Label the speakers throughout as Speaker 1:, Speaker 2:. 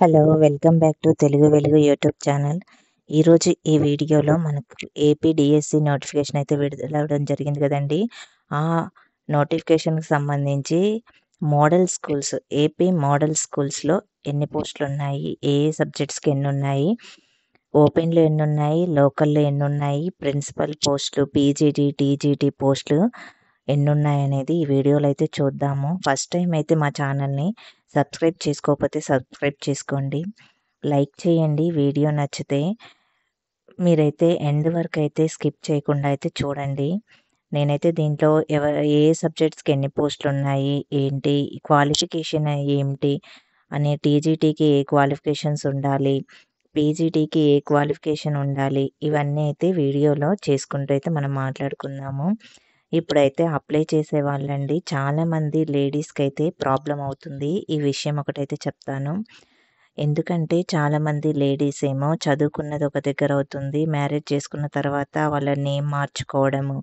Speaker 1: Hello! Welcome back to Telugu వెలుగు YouTube channel. ఈరోజు ఈ వీడియోలో మనకు ఏపీ డీఎస్సీ నోటిఫికేషన్ అయితే విడుదలవ్వడం జరిగింది కదండీ! ఆ నోటిఫికేషన్‌కి సంబంధించి మోడల్ స్కూల్స్, ఏపీ మోడల్ స్కూల్స్‌లో ఎన్ని పోస్టులున్నాయి? ఏ సబ్జెక్ట్స్‌కి ఎన్నున్నాయి? ఓపెన్‌లో ఎన్నున్నాయి? లోకల్‌లో ఎన్నున్నాయి? ప్రిన్సిపల్ పోస్టులు, పీజీటీ, టీజీటీ పోస్టులు ఎన్నున్నాయనేది ఈ వీడియోలో అయితే చూద్దాము. ఫస్ట్ టైం అయితే మా ఛానల్‌ని సబ్స్క్రైబ్ చేసుకోకపోతే సబ్స్క్రైబ్ చేసుకోండి. లైక్ చేయండి వీడియో నచ్చితే. మీరైతే ఎండ్ వరకు అయితే స్కిప్ చేయకుండా అయితే చూడండి. నేనైతే దీంట్లో ఏ సబ్జెక్ట్స్‌కి ఎన్ని పోస్టులున్నాయి, ఏంటి, క్వాలిఫికేషన్ ఏమిటి అని టీజీటీకి ఏ క్వాలిఫికేషన్స్ ఉండాలి, పీజీటీకి ఏ క్వాలిఫికేషన్ ఉండాలి, ఇవన్నీ అయితే వీడియోలో చేసుకుంటూ అయితే మనం మాట్లాడుకుందాము. ఇప్పుడైతే అప్లై చేసే వాళ్ళండి చాలామంది లేడీస్‌కైతే ప్రాబ్లమ్ అవుతుంది. ఈ విషయం ఒకటైతే చెప్తాను. ఎందుకంటే చాలామంది లేడీస్ ఏమో చదువుకున్నది ఒక దగ్గర అవుతుంది. మ్యారేజ్ చేసుకున్న తర్వాత వాళ్ళ నేమ్ మార్చుకోవడము,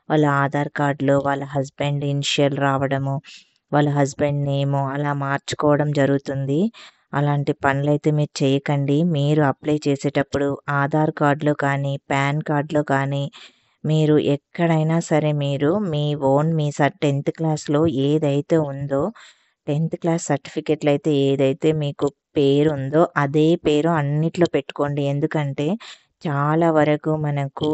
Speaker 1: వాళ్ళ ఆధార్ కార్డ్‌లో వాళ్ళ హస్బెండ్ ఇనిషియల్ రావడము, వాళ్ళ హస్బెండ్ నేము అలా మార్చుకోవడం జరుగుతుంది. అలాంటి పనులైతే మీరు చేయకండి. మీరు అప్లై చేసేటప్పుడు ఆధార్ కార్డ్‌లో కానీ, పాన్ కార్డ్‌లో కానీ మీరు ఎక్కడైనా సరే మీరు మీ ఓన్ మీ 10థ్ క్లాస్‌లో ఏదైతే ఉందో 10థ్ క్లాస్ సర్టిఫికేట్‌లో అయితే ఏదైతే మీకు పేరుందో అదే పేరు అన్నిట్లో పెట్టుకోండి. ఎందుకంటే చాలా వరకు మనకు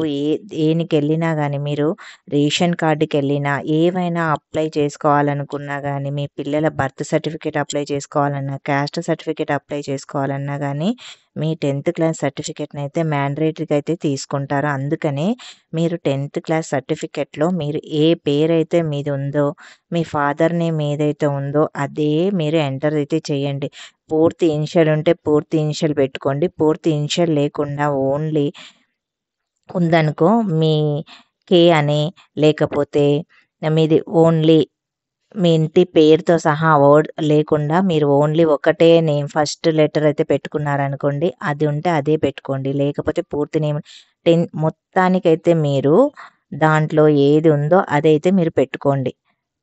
Speaker 1: దేనికెళ్ళినా గానీ మీరు రేషన్ కార్డ్‌కెళ్ళినా, ఏవైనా అప్లై చేసుకోవాలనుకున్నా గానీ, మీ పిల్లల బర్త్ సర్టిఫికేట్ అప్లై చేసుకోవాలన్నా, క్యాస్ట్ సర్టిఫికేట్ అప్లై చేసుకోవాలన్నా గానీ, మీ 10థ్ క్లాస్ సర్టిఫికేట్‌నైతే మ్యాండేటరీగా అయితే తీసుకుంటారు. అందుకనే మీరు 10థ్ క్లాస్ సర్టిఫికేట్‌లో మీరు ఏ పేరైతే మీది ఉందో, మీ ఫాదర్ నేమ్ ఏదైతే ఉందో అదే మీరు ఎంటర్ అయితే చేయండి. పూర్తి ఇనిషియల్ ఉంటే పూర్తి ఇనిషియల్ పెట్టుకోండి. పూర్తి ఇనిషియల్ లేకుండా ఓన్లీ ఉందనుకో మీ కే అని, లేకపోతే మీది ఓన్లీ మీ ఇంటి పేరుతో సహా వర్డ్ లేకుండా మీరు ఓన్లీ ఒకటే నేమ్ ఫస్ట్ లెటర్ అయితే పెట్టుకున్నారనుకోండి, అది ఉంటే అదే పెట్టుకోండి. లేకపోతే పూర్తి నేమ్ మొత్తానికైతే మీరు దాంట్లో ఏది ఉందో అదైతే మీరు పెట్టుకోండి.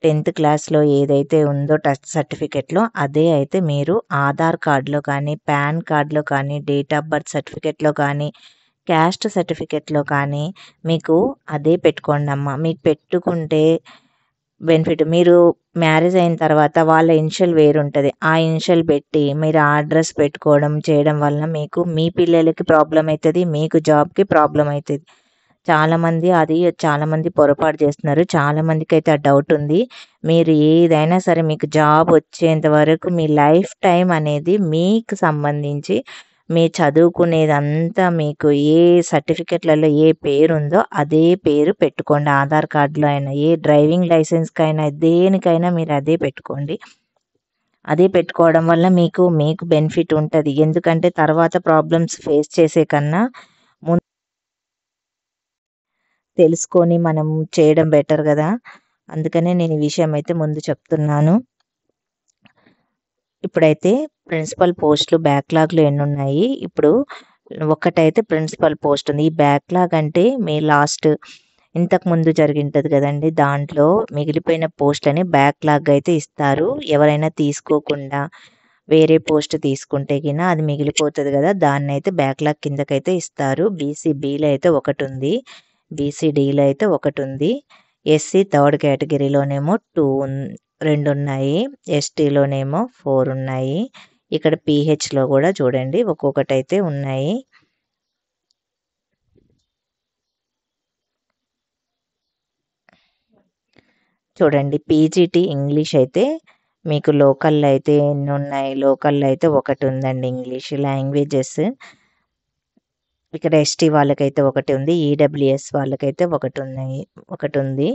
Speaker 1: 10థ్ క్లాస్‌లో ఏదైతే ఉందో టెస్ట్ సర్టిఫికేట్‌లో అదే అయితే మీరు ఆధార్ కార్డ్‌లో కానీ, పాన్ కార్డ్‌లో కానీ, డేట్ ఆఫ్ బర్త్ సర్టిఫికేట్‌లో కానీ, క్యాస్ట్ సర్టిఫికేట్‌లో కానీ మీకు అదే పెట్టుకోండమ్మా. మీకు పెట్టుకుంటే బెనిఫిట్. మీరు మ్యారేజ్ అయిన తర్వాత వాళ్ళ ఇనిషియల్ వేరుంటది. ఆ ఇనిషియల్ పెట్టి మీరు ఆ అడ్రస్ పెట్టుకోవడం, చేయడం వలన మీకు మీ పిల్లలకి ప్రాబ్లమ్ అయితది. మీకు జాబ్‌కి ప్రాబ్లమ్ అయితది. చాలామంది పొరపాటు చేస్తున్నారు. చాలామందికైతే ఆ డౌట్ ఉంది. మీరు ఏదైనా సరే మీకు జాబ్ వచ్చేంత వరకు మీ లైఫ్ టైమ్ అనేది మీకు సంబంధించి మీరు చదువుకునేదంతా మీకు ఏ సర్టిఫికేట్‌లలో ఏ పేరుందో అదే పేరు పెట్టుకోండి. ఆధార్ కార్డ్‌లో అయినా, ఏ డ్రైవింగ్ లైసెన్స్‌కైనా, దేనికైనా మీరు అదే పెట్టుకోండి. అదే పెట్టుకోవడం వల్ల మీకు బెనిఫిట్ ఉంటది. ఎందుకంటే తర్వాత ప్రాబ్లమ్స్ ఫేస్ చేసే కన్నా ముందు తెలుసుకొని మనం చేయడం బెటర్ గదా! అందుకనే నేను ఈ విషయం అయితే ముందు చెప్తున్నాను. ఇప్పుడైతే ప్రిన్సిపల్ పోస్టులు బ్యాక్‌లాగ్‌లో ఎన్నున్నాయి? ఇప్పుడు ఒక్కటైతే ప్రిన్సిపల్ పోస్ట్ ఉంది. ఈ బ్యాక్‌లాగ్ అంటే మీ లాస్ట్ ఇంతకుముందు జరిగింటది గదండీ! దాంట్లో మిగిలిపోయిన పోస్ట్‌లని బ్యాక్‌లాగ్ అయితే ఇస్తారు. ఎవరైనా తీసుకోకుండా వేరే పోస్ట్ తీసుకుంటే గిన అది మిగిలిపోతది గదా! దాన్నైతే బ్యాక్‌లాగ్ కిందకైతే ఇస్తారు. బీసీ బిలో అయితే ఒకటుంది. బీసీ డీలో అయితే ఒకటుంది. ఎస్సీ థర్డ్ కేటగిరీలోనేమో 2 ఉన్నాయి. ఎస్టీలోనేమో 4 ఉన్నాయి. ఇక్కడ పీహెచ్‌లో గూడా చూడండి ఒక్కొక్కటైతే ఉన్నాయి. చూడండి పీజీటీ ఇంగ్లీష్ అయితే మీకు లోకల్‌లో అయితే ఎన్నున్నాయి? లోకల్‌లో అయితే ఒకటుందండి ఇంగ్లీష్ లాంగ్వేజెస్. ఇక్కడ ఎస్టీ వాళ్ళకైతే ఒకటి ఉంది. ఈడబ్ల్యూఎస్ వాళ్ళకైతే ఒకటుంది.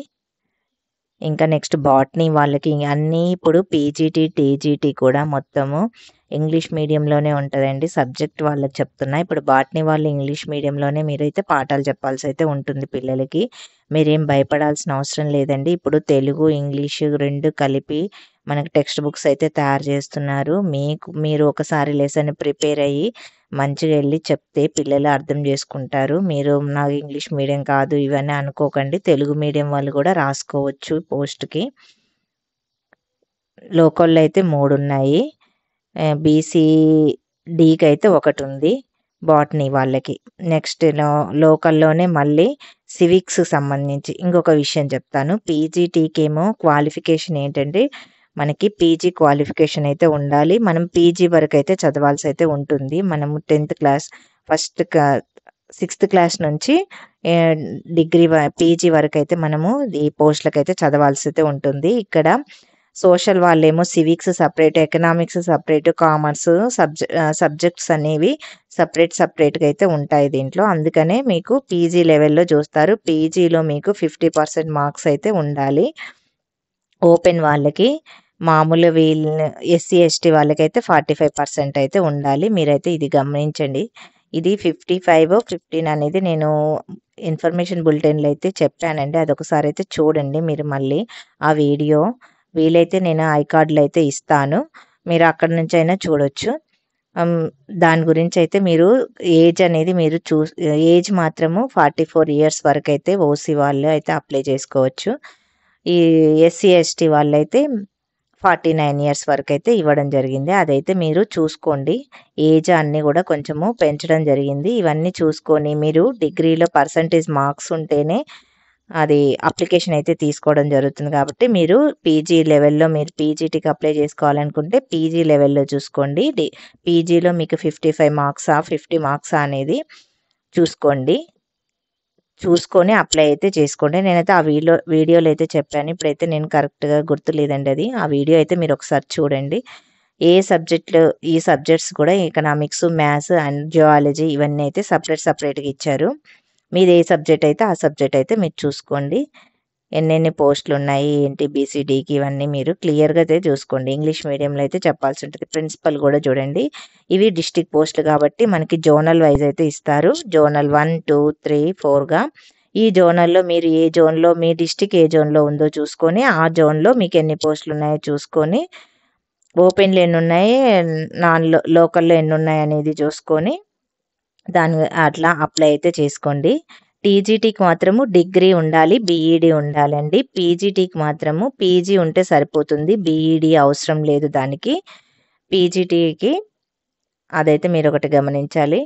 Speaker 1: ఇంకా నెక్స్ట్ బాటనీ వాళ్ళకి అన్నీ ఇప్పుడు పీజీటీ, టీజీటీ కూడా మొత్తము ఇంగ్లీష్ మీడియంలోనే ఉంటదండి. సబ్జెక్ట్ వాళ్ళకి చెప్తున్నా. ఇప్పుడు బాటనీ వాళ్ళు ఇంగ్లీష్ మీడియంలోనే మీరైతే పాఠాలు చెప్పాల్సయితే ఉంటుంది పిల్లలకి. మీరేం భయపడాల్సిన అవసరం లేదండి. ఇప్పుడు తెలుగు, ఇంగ్లీషు 2 కలిపి మనకు టెక్స్ట్ బుక్స్ అయితే తయారు చేస్తున్నారు. మీరు ఒకసారి లెసన్ ప్రిపేర్ అయ్యి మంచిగా ఎళ్లి చెప్తే పిల్లలు అర్థం చేసుకుంటారు. మీరు నాకు ఇంగ్లీష్ మీడియం కాదు ఇవన్నీ అనుకోకండి. తెలుగు మీడియం వాళ్ళు కూడా రాసుకోవచ్చు పోస్ట్‌కి. లోకల్‌లో అయితే 3 ఉన్నాయి. బీసీ డీకి అయితే ఒకటి ఉంది బాటనీ వాళ్ళకి. నెక్స్ట్ లోకల్లోనే మళ్ళీ సివిక్స్ సంబంధించి ఇంకొక విషయం చెప్తాను. పీజీటీకేమో క్వాలిఫికేషన్ ఏంటంటే మనకి పీజీ క్వాలిఫికేషన్ అయితే ఉండాలి. మనం పీజీ వరకు అయితే చదవాల్సి అయితే ఉంటుంది. మనము 10th class first 6th class నుంచి డిగ్రీ పీజీ వరకు అయితే మనము ఈ పోస్టులకు అయితే చదవాల్సి అయితే ఉంటుంది. ఇక్కడ సోషల్ వాళ్ళేమో civics separate, economics separate, commerce subjects అనేవి సపరేట్గా అయితే ఉంటాయి దీంట్లో. అందుకనే మీకు పీజీ లెవెల్లో చూస్తారు. పీజీలో మీకు 50% మార్క్స్ అయితే ఉండాలి. ఓపెన్ వాళ్ళకి మామూలు ఎస్సీ ఎస్టీ వాళ్ళకైతే 45% అయితే ఉండాలి. మీరైతే ఇది గమనించండి. ఇది 55, 15 అనేది నేను ఇన్ఫర్మేషన్ బులెటిన్లో అయితే చెప్పానండి. అదొకసారి అయితే చూడండి మీరు మళ్ళీ ఆ వీడియో. వీలైతే నేను ఐకార్డులు అయితే ఇస్తాను, మీరు అక్కడి నుంచి అయినా చూడొచ్చు. దాని గురించి అయితే మీరు ఏజ్ అనేది మీరు ఏజ్ మాత్రము 44 ఇయర్స్ వరకు అయితే ఓసీ వాళ్ళు అయితే అప్లై చేసుకోవచ్చు. ఈ ఎస్సీ ఎస్టీ వాళ్ళైతే 49 ఇయర్స్ వరకు అయితే ఇవ్వడం జరిగింది. అదైతే మీరు చూసుకోండి. ఏజ్ అన్నీ కూడా కొంచెము పెంచడం జరిగింది. ఇవన్నీ చూసుకొని మీరు డిగ్రీలో పర్సంటేజ్ మార్క్స్ ఉంటేనే అది అప్లికేషన్ అయితే తీసుకోవడం జరుగుతుంది. కాబట్టి మీరు పీజీ లెవెల్లో మీరు పీజీటీకి అప్లై చేసుకోవాలనుకుంటే పీజీ లెవెల్లో చూసుకోండి. పీజీలో మీకు 55 మార్క్సా 50 మార్క్సా అనేది చూసుకొని అప్లై అయితే చేసుకోండి. నేనైతే ఆ వీడియోలో అయితే చెప్పాను. ఇప్పుడైతే నేను కరెక్ట్గా గుర్తులేదండి అది. ఆ వీడియో అయితే మీరు ఒకసారి చూడండి. ఈ సబ్జెక్ట్స్ కూడా ఎకనామిక్స్, మ్యాథ్స్ అండ్ జియాలజీ ఇవన్నీ అయితే సపరేట్గా ఇచ్చారు. మీది ఏ సబ్జెక్ట్ అయితే ఆ సబ్జెక్ట్ అయితే మీరు చూసుకోండి. ఎన్నెన్ని పోస్టులు ఉన్నాయి ఏంటి బీసీడీకి ఇవన్నీ మీరు క్లియర్గా అయితే చూసుకోండి. ఇంగ్లీష్ మీడియంలో అయితే చెప్పాల్సి ఉంటుంది. ప్రిన్సిపల్ కూడా చూడండి. ఇవి డిస్ట్రిక్ట్ పోస్టులు కాబట్టి మనకి జోనల్ వైజ్ అయితే ఇస్తారు. జోనల్ 1, 2, 3, 4గా. ఈ జోనల్లో మీరు ఏ జోన్లో మీ డిస్ట్రిక్ట్ ఏ జోన్లో ఉందో చూసుకొని ఆ జోన్లో మీకు ఎన్ని పోస్టులు ఉన్నాయో చూసుకొని ఓపెన్లో ఎన్ని ఉన్నాయి, లోకల్లో ఎన్ని ఉన్నాయి అనేది చూసుకొని అట్లా అప్లై అయితే చేసుకోండి. టీజీటీకి మాత్రము డిగ్రీ ఉండాలి, బీఈడీ ఉండాలండి. పీజీటీకి మాత్రము పీజీ ఉంటే సరిపోతుంది, బీఈడీ అవసరం లేదు దానికి. పీజీటీకి అదైతే మీరు ఒకటి గమనించాలి.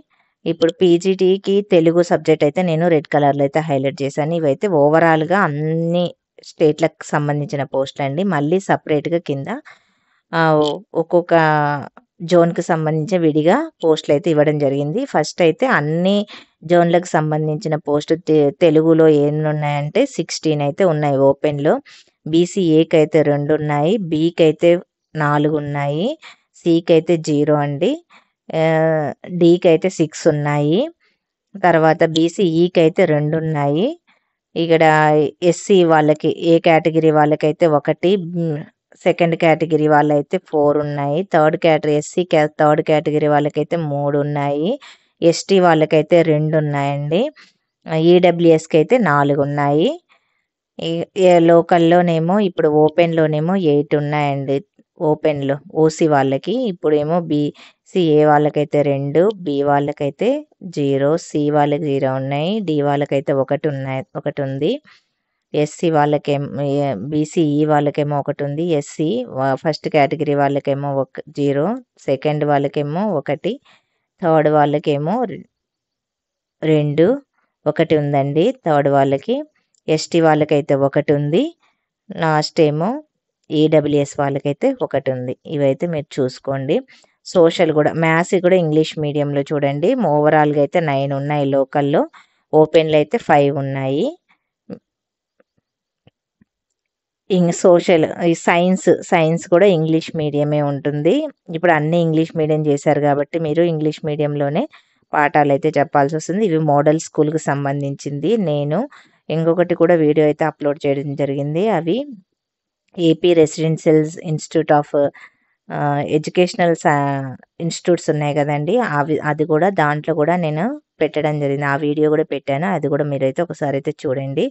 Speaker 1: ఇప్పుడు పీజీటీకి తెలుగు సబ్జెక్ట్ అయితే నేను రెడ్ కలర్లో అయితే హైలైట్ చేశాను. ఇవైతే ఓవరాల్గా అన్ని స్టేట్లకు సంబంధించిన పోస్టులు అండి. మళ్ళీ సపరేట్గా కింద ఒక్కొక్క జోన్కి సంబంధించి విడిగా పోస్టులు అయితే ఇవ్వడం జరిగింది. ఫస్ట్ అయితే అన్ని జోన్లకు సంబంధించిన పోస్టు తెలుగులో ఎన్ని ఉన్నాయంటే 16 అయితే ఉన్నాయి ఓపెన్లో. బీసీఏకి అయితే 2 ఉన్నాయి, బీకి అయితే 4 ఉన్నాయి, సికి అయితే 0 అండి, డీకి అయితే 6 ఉన్నాయి, తర్వాత బీసీఈకి అయితే 2 ఉన్నాయి. ఇక్కడ ఎస్సీ వాళ్ళకి ఏ కేటగిరీ వాళ్ళకైతే 1, సెకండ్ కేటగిరీ వాళ్ళైతే 4 ఉన్నాయి, ఎస్సీ థర్డ్ కేటగిరీ వాళ్ళకైతే 3 ఉన్నాయి, ఎస్టీ వాళ్ళకైతే 2 ఉన్నాయండి, ఈడబ్ల్యూఎస్కి అయితే 4 ఉన్నాయి. లోకల్లోనేమో ఇప్పుడు ఓపెన్లోనేమో 8 ఉన్నాయండి. ఓపెన్లో ఓసీ వాళ్ళకి ఇప్పుడేమో బీసీఏ వాళ్ళకైతే 2, బి వాళ్ళకైతే 0, సి వాళ్ళకి 0 ఉన్నాయి, డి వాళ్ళకైతే 1 ఉంది, ఎస్సీ వాళ్ళకేమో బీసీఈ వాళ్ళకేమో 1 ఉంది, ఎస్సీ ఫస్ట్ కేటగిరీ వాళ్ళకేమో 0, సెకండ్ వాళ్ళకేమో 1, థర్డ్ వాళ్ళకేమో 2, 1 ఉందండి థర్డ్ వాళ్ళకి, ఎస్టీ వాళ్ళకైతే 1 ఉంది, లాస్ట్ ఏమో ఈడబ్ల్యూఎస్ వాళ్ళకైతే 1 ఉంది. ఇవైతే మీరు చూసుకోండి. సోషల్ కూడా మ్యాథ్స్ కూడా ఇంగ్లీష్ మీడియంలో చూడండి. ఓవరాల్గా అయితే 9 ఉన్నాయి లోకల్లో, ఓపెన్లో అయితే 5 ఉన్నాయి. సోషల్ సైన్స్ కూడా ఇంగ్లీష్ మీడియమే ఉంటుంది. ఇప్పుడు అన్నీ ఇంగ్లీష్ మీడియం చేశారు కాబట్టి మీరు ఇంగ్లీష్ మీడియంలోనే పాఠాలు అయితే చెప్పాల్సి వస్తుంది. ఇవి మోడల్ స్కూల్కి సంబంధించింది. నేను ఇంకొకటి కూడా వీడియో అయితే అప్లోడ్ చేయడం జరిగింది. అవి AP residential institute of educational institutes ఉన్నాయి కదండి, అది కూడా దాంట్లో కూడా నేను పెట్టడం జరిగింది. ఆ వీడియో కూడా పెట్టాను, అది కూడా మీరైతే ఒకసారి అయితే చూడండి.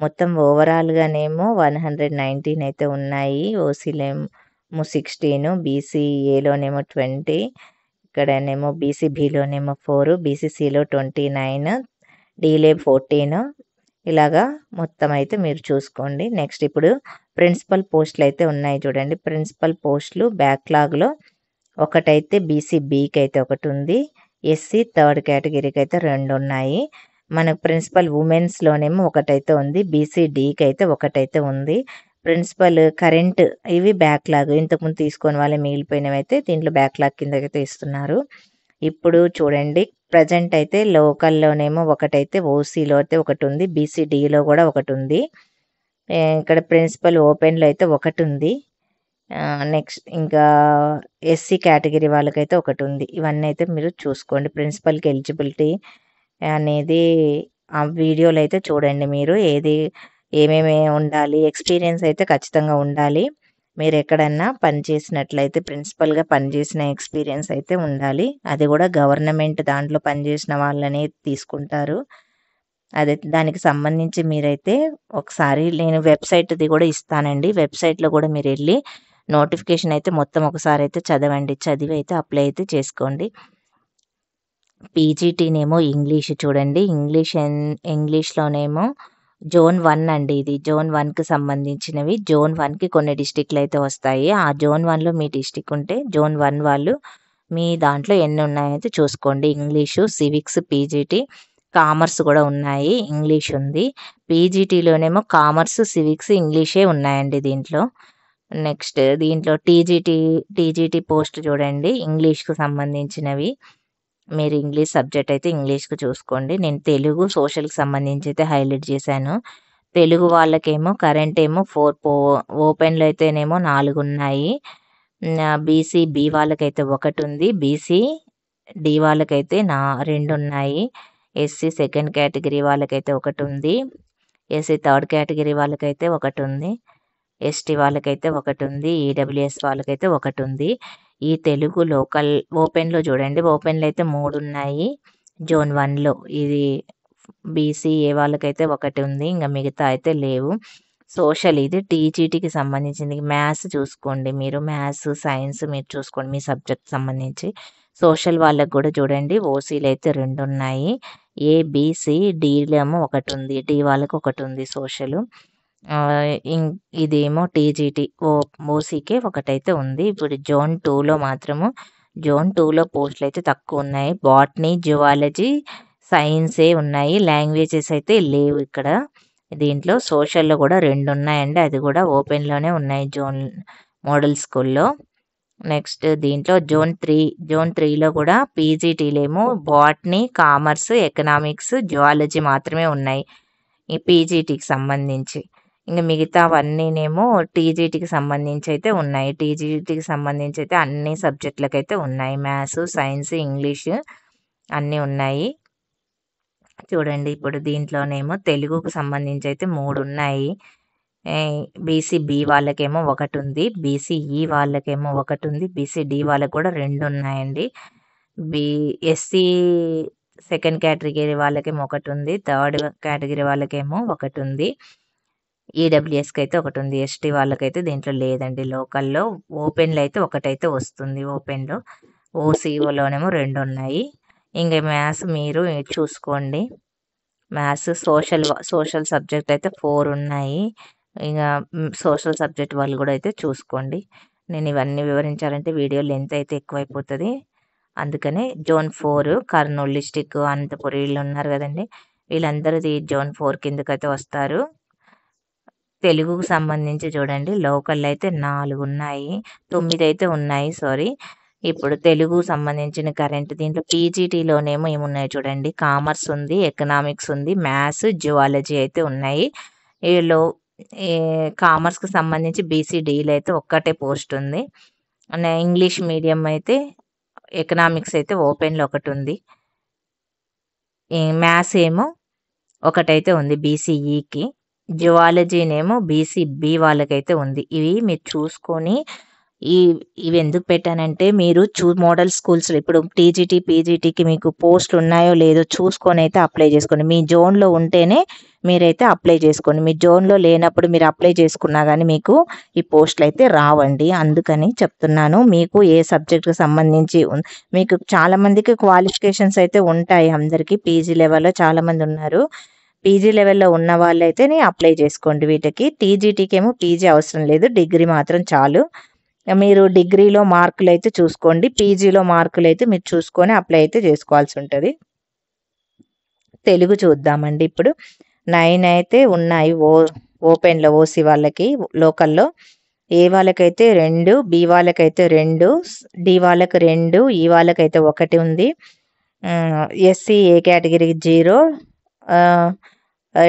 Speaker 1: మొత్తం ఓవరాల్గానేమో 119 అయితే ఉన్నాయి. ఓసీలేమో 16, బీసీఏలోనేమో 20, ఇక్కడనేమో బీసీబీలోనేమో 4, బీసీసీలో 29, డీలే 14, ఇలాగా మొత్తం అయితే మీరు చూసుకోండి. నెక్స్ట్ ఇప్పుడు ప్రిన్సిపల్ పోస్టులు అయితే ఉన్నాయి చూడండి. ప్రిన్సిపల్ పోస్టులు బ్యాక్లాగ్లో ఒకటైతే బీసీ బికి అయితే ఒకటి ఉంది, ఎస్సీ థర్డ్ కేటగిరీకి అయితే 2 ఉన్నాయి. మనకు ప్రిన్సిపల్ ఉమెన్స్లోనేమో ఒకటైతే ఉంది, బీసీ డికి అయితే ఒకటైతే ఉంది. ప్రిన్సిపల్ కరెంట్ ఇవి బ్యాక్లాగ్ ఇంతకుముందు తీసుకొని వాళ్ళే మిగిలిపోయినవి అయితే దీంట్లో బ్యాక్లాగ్ కిందకైతే ఇస్తున్నారు. ఇప్పుడు చూడండి ప్రజెంట్ అయితే లోకల్లోనేమో ఒకటైతే ఓసీలో అయితే ఒకటి ఉంది, బీసీడీలో కూడా ఒకటి ఉంది. ఇక్కడ ప్రిన్సిపల్ ఓపెన్లో అయితే ఒకటి ఉంది. నెక్స్ట్ ఇంకా ఎస్సీ కేటగిరీ వాళ్ళకైతే ఒకటి ఉంది. ఇవన్నీ అయితే మీరు చూసుకోండి. ప్రిన్సిపల్కి ఎలిజిబిలిటీ అనేది ఆ వీడియోలో అయితే చూడండి. మీరు ఏమేమి ఉండాలి, ఎక్స్పీరియన్స్ అయితే ఖచ్చితంగా ఉండాలి. మీరు ఎక్కడన్నా పని చేసినట్లయితే ప్రిన్సిపల్గా పనిచేసిన ఎక్స్పీరియన్స్ అయితే ఉండాలి. అది కూడా గవర్నమెంట్ దాంట్లో పనిచేసిన వాళ్ళనే తీసుకుంటారు. అదే దానికి సంబంధించి మీరైతే ఒకసారి నేను వెబ్సైట్ది కూడా ఇస్తానండి. వెబ్సైట్లో కూడా మీరు వెళ్ళి నోటిఫికేషన్ అయితే మొత్తం ఒకసారి అయితే చదవండి. చదివి అయితే అప్లై అయితే చేసుకోండి. పీజీటీనేమో ఇంగ్లీష్ చూడండి. ఇంగ్లీష్లోనేమో జోన్ 1 అండి. ఇది జోన్ 1కి సంబంధించినవి. జోన్ 1కి కొన్ని డిస్టిక్లు అయితే వస్తాయి. ఆ జోన్ 1లో మీ డిస్టిక్ ఉంటే జోన్ 1 వాళ్ళు మీ దాంట్లో ఎన్ని ఉన్నాయైతే చూసుకోండి. ఇంగ్లీషు, సివిక్స్, పీజీటీ, కామర్స్ కూడా ఉన్నాయి. ఇంగ్లీష్ ఉంది. పీజీటీలోనేమో కామర్స్, సివిక్స్, ఇంగ్లీషే ఉన్నాయండి దీంట్లో. నెక్స్ట్ దీంట్లో టీజీటీ పోస్ట్ చూడండి. ఇంగ్లీష్కు సంబంధించినవి. మీరు ఇంగ్లీష్ సబ్జెక్ట్ అయితే ఇంగ్లీష్కి చూసుకోండి. నేను తెలుగు, సోషల్కి సంబంధించి అయితే హైలైట్ చేశాను. తెలుగు వాళ్ళకేమో కరెంట్ ఏమో 4 ఓపెన్లో అయితేనేమో 4 ఉన్నాయి. బీసీ బి వాళ్ళకైతే ఒకటి ఉంది, బీసీ డి వాళ్ళకైతే 2 ఉన్నాయి, ఎస్సీ సెకండ్ కేటగిరీ వాళ్ళకైతే ఒకటి ఉంది, ఎస్సీ థర్డ్ కేటగిరీ వాళ్ళకైతే ఒకటి ఉంది, ఎస్టీ వాళ్ళకైతే ఒకటి ఉంది, ఈడబ్ల్యూఎస్ వాళ్ళకైతే ఒకటి ఉంది. ఈ తెలుగు లోకల్ ఓపెన్లో చూడండి. ఓపెన్లో అయితే 3 ఉన్నాయి జోన్ 1లో. ఇది బీసీఏ వాళ్ళకైతే ఒకటి ఉంది, ఇంకా మిగతా అయితే లేవు. సోషల్ ఇది టీజీటీకి సంబంధించింది. మ్యాథ్స్ చూసుకోండి. మీరు మ్యాథ్స్, సైన్స్ మీరు చూసుకోండి మీ సబ్జెక్ట్ సంబంధించి. సోషల్ వాళ్ళకి కూడా చూడండి. ఓసీలు అయితే 2 ఉన్నాయి, ఏబిసి డీలేమో ఒకటి ఉంది, డి వాళ్ళకి ఒకటి ఉంది సోషల్. ఇదేమో టీజీటీ ఓసీకే ఒకటైతే ఉంది. ఇప్పుడు జోన్ 2లో మాత్రము జోన్ 2లో పోస్టులు అయితే తక్కువ ఉన్నాయి. బాటనీ, జువాలజీ, సైన్సే ఉన్నాయి. లాంగ్వేజెస్ అయితే లేవు ఇక్కడ. దీంట్లో సోషల్లో కూడా 2 ఉన్నాయండి. అది కూడా ఓపెన్లోనే ఉన్నాయి జోన్ మోడల్ స్కూల్లో. నెక్స్ట్ దీంట్లో జోన్ 3లో కూడా పీజీటీలేమో బాటనీ, కామర్స్, ఎకనామిక్స్, జువాలజీ మాత్రమే ఉన్నాయి ఈ పీజీటీకి సంబంధించి. ఇంకా మిగతావన్నీనేమో టీజీటీకి సంబంధించి అయితే ఉన్నాయి. టీజీటీకి సంబంధించి అయితే అన్ని సబ్జెక్టులకైతే ఉన్నాయి. మ్యాథ్స్, సైన్స్, ఇంగ్లీష్ అన్నీ ఉన్నాయి. చూడండి ఇప్పుడు దీంట్లోనేమో తెలుగుకు సంబంధించి అయితే 3 ఉన్నాయి. బీసీ బి వాళ్ళకేమో ఒకటి ఉంది, బీసీఈ వాళ్ళకేమో ఒకటి ఉంది, బీసీడి వాళ్ళకి కూడా 2 ఉన్నాయండి. ఎస్సీ సెకండ్ కేటగిరీ వాళ్ళకేమో ఒకటి ఉంది, థర్డ్ కేటగిరీ వాళ్ళకేమో ఒకటి ఉంది, ఈడబ్ల్యూఎస్కి అయితే ఒకటి ఉంది. ఎస్టీ వాళ్ళకైతే దీంట్లో లేదండి. లోకల్లో ఓపెన్లో అయితే ఒకటైతే వస్తుంది. ఓపెన్లో ఓసీఓలోనేమో 2 ఉన్నాయి. ఇంకా మ్యాథ్స్ మీరు చూసుకోండి. మ్యాథ్స్, సోషల్ సబ్జెక్ట్ అయితే 4 ఉన్నాయి. ఇంకా సోషల్ సబ్జెక్ట్ వాళ్ళు కూడా అయితే చూసుకోండి. నేను ఇవన్నీ వివరించాలంటే వీడియో లెంత్ అయితే ఎక్కువైపోతుంది. అందుకనే జోన్ 4 కర్నూలు డిస్టిక్, అనంతపురం వీళ్ళు ఉన్నారు కదండి, వీళ్ళందరిది జోన్ 4 కిందకైతే వస్తారు. తెలుగుకు సంబంధించి చూడండి. లోకల్ అయితే 4 ఉన్నాయి, 9 అయితే ఉన్నాయి సారీ. ఇప్పుడు తెలుగు సంబంధించిన కరెంట్ దీంట్లో పీజీటీలోనేమో ఏమున్నాయి చూడండి. కామర్స్ ఉంది, ఎకనామిక్స్ ఉంది, మ్యాథ్స్, జువాలజీ అయితే ఉన్నాయి. వీళ్ళు కామర్స్కి సంబంధించి బీసీడీలో అయితే ఒక్కటే పోస్ట్ ఉంది. ఇంగ్లీష్ మీడియం అయితే ఎకనామిక్స్ అయితే ఓపెన్లో ఒకటి ఉంది. మ్యాథ్స్ ఏమో ఒకటైతే ఉంది బీసీఈకి, జువాలజీనేమో బీసీబి వాళ్ళకైతే ఉంది. ఇవి మీరు చూసుకొని ఇవి ఎందుకు పెట్టానంటే మీరు మోడల్ స్కూల్స్లో ఇప్పుడు టీజీటీ, పీజీటీకి మీకు పోస్టులు ఉన్నాయో లేదో చూసుకొని అయితే అప్లై చేసుకోండి. మీ జోన్లో ఉంటేనే మీరైతే అప్లై చేసుకోండి. మీ జోన్లో లేనప్పుడు మీరు అప్లై చేసుకున్నా కానీ మీకు ఈ పోస్టులు అయితే రావండి. అందుకని చెప్తున్నాను. మీకు ఏ సబ్జెక్ట్కి సంబంధించి మీకు చాలామందికి క్వాలిఫికేషన్స్ అయితే ఉంటాయి. అందరికీ పీజీ లెవెల్లో చాలామంది ఉన్నారు. పీజీ లెవెల్లో ఉన్న వాళ్ళైతే అప్లై చేసుకోండి వీటికి. టీజీటీకి ఏమో పీజీ అవసరం లేదు, డిగ్రీ మాత్రం చాలు. మీరు డిగ్రీలో మార్కులైతే చూసుకోండి. పీజీలో మార్కులైతే మీరు చూసుకొని అప్లై అయితే చేసుకోవాల్సి ఉంటుంది. తెలుగు చూద్దామండి ఇప్పుడు. 9 అయితే ఉన్నాయి ఓపెన్లో ఓసీ వాళ్ళకి లోకల్లో. ఏ వాళ్ళకైతే 2, బి వాళ్ళకైతే 2, డి వాళ్ళకి 2, ఈ వాళ్ళకైతే 1 ఉంది. ఎస్సీ ఏ కేటగిరీకి 0,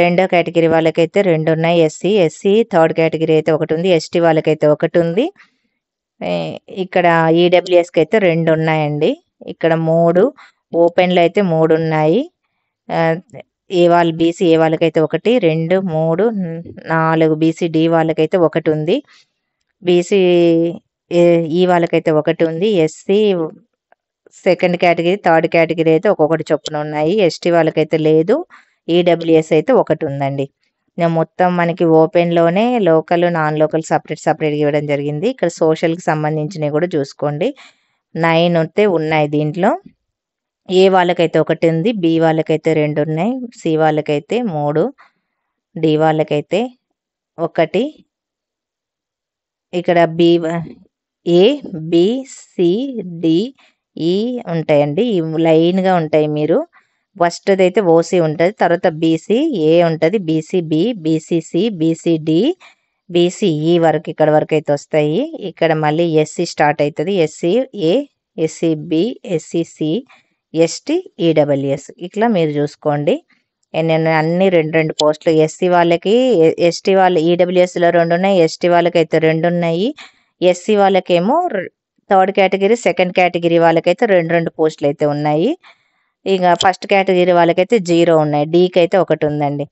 Speaker 1: రెండో కేటగిరీ వాళ్ళకైతే 2 ఉన్నాయి. ఎస్సీ థర్డ్ కేటగిరీ అయితే 1 ఉంది. ఎస్టీ వాళ్ళకైతే 1 ఉంది. ఇక్కడ ఈడబ్ల్యూఎస్కి అయితే 2 ఉన్నాయండి. ఇక్కడ 3 ఓపెన్లో అయితే 3 ఉన్నాయి. బీసీ ఏ వాళ్ళకైతే 1, 2, 3, 4 బీసీ డి వాళ్ళకైతే 1 ఉంది. బీసీ ఈ వాళ్ళకైతే 1 ఉంది. SC second category third category అయితే ఒక్కొక్కటి చొప్పున ఉన్నాయి. ఎస్టీ వాళ్ళకైతే లేదు. ఈడబ్ల్యూఎస్ అయితే 1 ఉందండి. మొత్తం మనకి ఓపెన్లోనే లోకల్ నాన్ లోకల్ సపరేట్గా ఇవ్వడం జరిగింది. ఇక్కడ సోషల్కి సంబంధించినవి కూడా చూసుకోండి. 9 అయితే ఉన్నాయి దీంట్లో. ఏ వాళ్ళకైతే 1 ఉంది, బి వాళ్ళకైతే 2 ఉన్నాయి, సి వాళ్ళకైతే 3, డి వాళ్ళకైతే 1. ఇక్కడ ఏ, బి, సి, డి, ఈ ఉంటాయండి. ఈ లైన్గా ఉంటాయి. మీరు ఫస్ట్ది అయితే ఓసీ ఉంటుంది, తర్వాత బీసీ ఏ ఉంటుంది, బీసీబి, బీసీసి, బీసీడి, బీసీఈ వరకు ఇక్కడ వరకు అయితే వస్తాయి. ఇక్కడ మళ్ళీ ఎస్సీ స్టార్ట్ అవుతుంది. ఎస్సీ ఏ, ఎస్సీబి, ఎస్సీసి, ఎస్టీ, ఈడబ్ల్యూఎస్ ఇట్లా మీరు చూసుకోండి. నేను అన్ని 2 పోస్టులు ఎస్సీ వాళ్ళకి, ఎస్టీ వాళ్ళ ఈడబ్ల్యూఎస్లో 2 ఉన్నాయి, ఎస్టీ వాళ్ళకైతే 2 ఉన్నాయి. ఎస్సీ వాళ్ళకేమో థర్డ్ కేటగిరీ సెకండ్ కేటగిరీ వాళ్ళకైతే 2 పోస్టులు అయితే ఉన్నాయి. ఇక ఫస్ట్ కేటగిరీ వాళ్ళకైతే 0 ఉన్నాయి. డీకి అయితే 1 ఉందండి.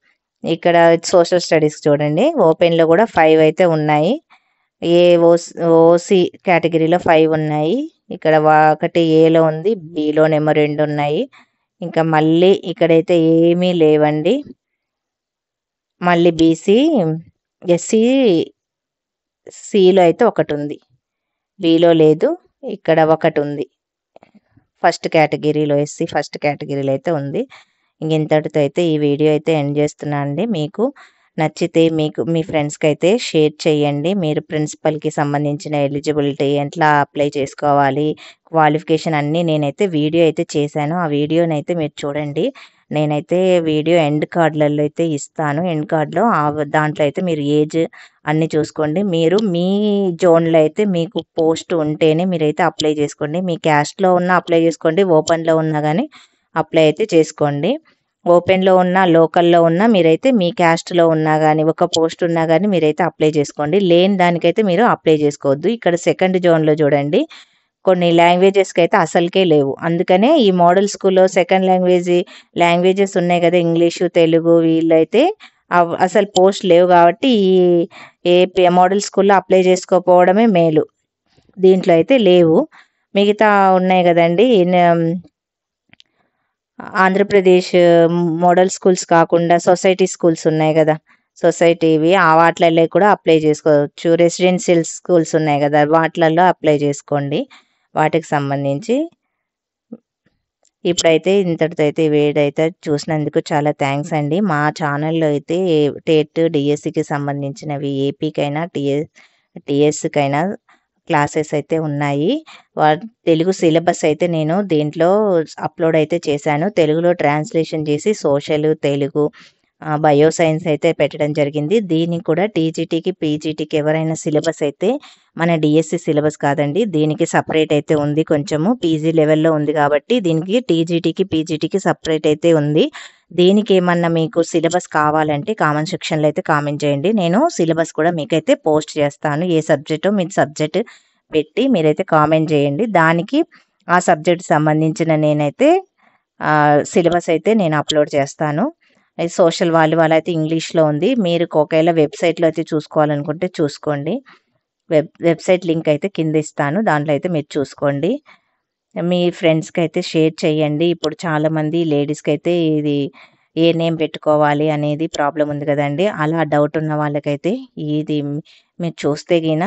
Speaker 1: ఇక్కడ సోషల్ స్టడీస్ చూడండి, ఓపెన్లో కూడా 5 అయితే ఉన్నాయి. ఓసీ కేటగిరీలో 5 ఉన్నాయి. ఇక్కడ 1 ఏలో ఉంది, బిలోనేమో 2 ఉన్నాయి. ఇంకా మళ్ళీ ఇక్కడైతే ఏమీ లేవండి. మళ్ళీ బీసీ ఎస్సీ సిలో అయితే 1 ఉంది, బిలో లేదు. ఇక్కడ 1 ఉంది ఫస్ట్ కేటగిరీలో, ఎస్సీ ఫస్ట్ కేటగిరీలో అయితే ఉంది. ఇంతటితో అయితే ఈ వీడియో అయితే ఎండ్ చేస్తున్నాను అండి. మీకు నచ్చితే మీ ఫ్రెండ్స్కి అయితే షేర్ చేయండి. మీరు ప్రిన్సిపల్కి సంబంధించిన ఎలిజిబిలిటీ ఎట్లా అప్లై చేసుకోవాలి, క్వాలిఫికేషన్ అన్నీ నేనైతే వీడియో అయితే చేశాను. ఆ వీడియోనైతే మీరు చూడండి. నేనైతే వీడియో ఎండ్ కార్డులలో అయితే ఇస్తాను. ఎండ్ కార్డులో దాంట్లో అయితే మీరు ఏజ్ అన్నీ చూసుకోండి. మీరు మీ జోన్లో అయితే మీకు పోస్ట్ ఉంటేనే మీరైతే అప్లై చేసుకోండి. మీ క్యాస్ట్లో ఉన్న అప్లై చేసుకోండి, ఓపెన్లో ఉన్నా కానీ అప్లై అయితే చేసుకోండి. ఓపెన్లో ఉన్న లోకల్లో ఉన్న మీరైతే మీ క్యాస్ట్లో ఉన్నా కానీ ఒక పోస్ట్ ఉన్నా కానీ మీరైతే అప్లై చేసుకోండి. లేని దానికైతే మీరు అప్లై చేసుకోవద్దు. ఇక్కడ సెకండ్ జోన్లో చూడండి, కొన్ని లాంగ్వేజెస్కి అయితే అసలుకే లేవు. అందుకనే ఈ మోడల్ స్కూల్లో సెకండ్ లాంగ్వేజెస్ ఉన్నాయి కదా, ఇంగ్లీషు తెలుగు, వీళ్ళైతే అసలు పోస్ట్ లేవు. కాబట్టి ఈ మోడల్ స్కూల్లో అప్లై చేసుకోకపోవడమే మేలు. దీంట్లో అయితే లేవు. మిగతా ఉన్నాయి కదండి, ఆంధ్రప్రదేశ్ మోడల్ స్కూల్స్ కాకుండా సొసైటీ స్కూల్స్ ఉన్నాయి కదా, సొసైటీవి వాటిలలో కూడా అప్లై చేసుకోవచ్చు. రెసిడెన్షియల్ స్కూల్స్ ఉన్నాయి కదా, వాటిలలో అప్లై చేసుకోండి. వాటికి సంబంధించి ఇప్పుడైతే ఇంతటితో అయితే వీడైతే చూసినందుకు చాలా థ్యాంక్స్ అండి. మా ఛానల్లో అయితే టెట్ డిఎస్సికి సంబంధించినవి ఏపీకైనా టిఎస్కైనా క్లాసెస్ అయితే ఉన్నాయి. తెలుగు సిలబస్ అయితే నేను దీంట్లో అప్లోడ్ అయితే చేశాను. తెలుగులో ట్రాన్స్లేషన్ చేసి సోషల్, తెలుగు, బయో సైన్స్ అయితే పెట్టడం జరిగింది. దీనికి కూడా టీజీటీకి పీజీటీకి ఎవరైనా సిలబస్ అయితే మన డిఎస్సి సిలబస్ కాదండి, దీనికి సపరేట్ అయితే ఉంది. కొంచెము పీజీ లెవెల్లో ఉంది కాబట్టి దీనికి టీజీటీకి పీజీటీకి సపరేట్ అయితే ఉంది. దీనికి ఏమన్నా మీకు సిలబస్ కావాలంటే కామెంట్ సెక్షన్లో అయితే కామెంట్ చేయండి. నేను సిలబస్ కూడా మీకైతే పోస్ట్ చేస్తాను. ఏ సబ్జెక్టో మీ సబ్జెక్ట్ పెట్టి మీరైతే కామెంట్ చేయండి. దానికి ఆ సబ్జెక్ట్ సంబంధించిన నేనైతే సిలబస్ అయితే నేను అప్లోడ్ చేస్తాను. సోషల్ వాళ్ళైతే ఇంగ్లీష్లో ఉంది. మీరు ఒకవేళ వెబ్సైట్లో అయితే చూసుకోవాలనుకుంటే చూసుకోండి. వెబ్సైట్ లింక్ అయితే కింద ఇస్తాను, దాంట్లో అయితే మీరు చూసుకోండి. మీ ఫ్రెండ్స్కి అయితే షేర్ చేయండి. ఇప్పుడు చాలామంది లేడీస్కి అయితే ఇది ఏ నేమ్ పెట్టుకోవాలి అనేది ప్రాబ్లం ఉంది కదండి. అలా డౌట్ ఉన్న వాళ్ళకైతే ఇది మీరు చూస్తే గిన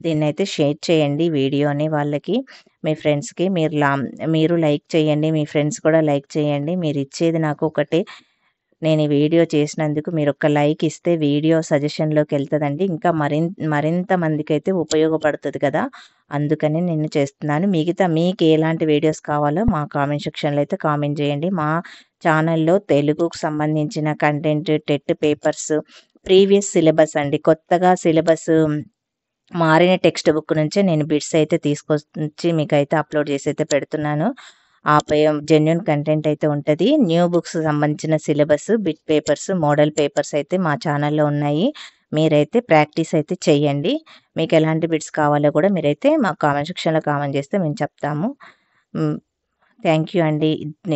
Speaker 1: దీన్ని అయితే షేర్ చేయండి వీడియోని వాళ్ళకి, మీ ఫ్రెండ్స్కి. మీరు లైక్ చేయండి, మీ ఫ్రెండ్స్ కూడా లైక్ చేయండి. మీరు ఇచ్చేది నాకు ఒకటి నేను ఈ వీడియో చేసినందుకు మీరొక లైక్ ఇస్తే వీడియో సజెషన్‌లోకి ఎళ్తదండి. ఇంకా మరింత మందికైతే ఉపయోగపడుతది కదా! అందుకని నేను చేస్తున్నాను. మిగతా మీకు ఎలాంటి వీడియోస్ కావాలో మా కామెంట్ సెక్షన్‌లో అయితే కామెంట్ చేయండి. మా ఛానల్‌లో తెలుగుకు సంబంధించిన content, TET papers, previous syllabus అండి. కొత్తగా సిలబస్ మారిన టెక్స్ట్ బుక్ నుంచే నేను బిట్స్ అయితే తీసుకొచ్చి మీకైతే అప్లోడ్ చేసి అయితే పెడుతున్నాను. ఆపై జెన్యూన్ కంటెంట్ అయితే ఉంటది. న్యూ బుక్స్ సంబంధించిన syllabus, bit papers, model papers అయితే మా ఛానల్‌లో ఉన్నాయి. మీరైతే ప్రాక్టీస్ అయితే చెయ్యండి. మీకు ఎలాంటి బిట్స్ కావాలో కూడా మీరైతే మా కామెంట్ సెక్షన్‌లో కామెంట్ చేస్తే మేము చెప్తాము. హ్మ్. థ్యాంక్ యూ అండి.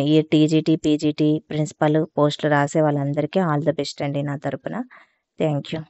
Speaker 1: ఈ టీజీటీ, పీజీటీ ప్రిన్సిపల్ పోస్టులు రాసే వాళ్ళందరికీ ఆల్ ద బెస్ట్ అండి నా తరపున. Thank you.